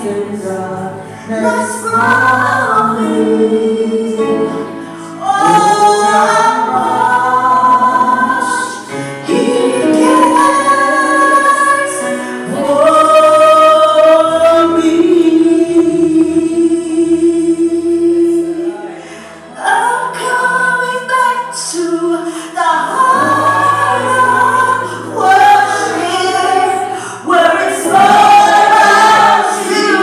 and darkness from me. Oh, I watched, He cares for me. I'm coming back to the heart of worship, where it's all about you.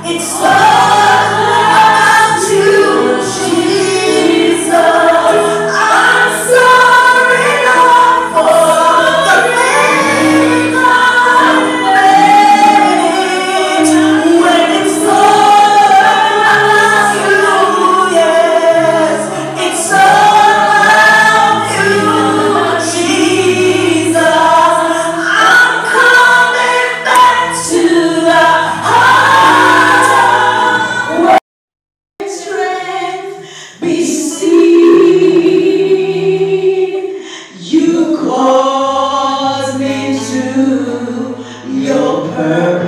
It's all about you, Jesus. I'm sorry, Lord, for the things I've made. When it's all about you, yes, it's all about you, Jesus. I'm coming back to the heart where strength be seen. You cause me to your purpose.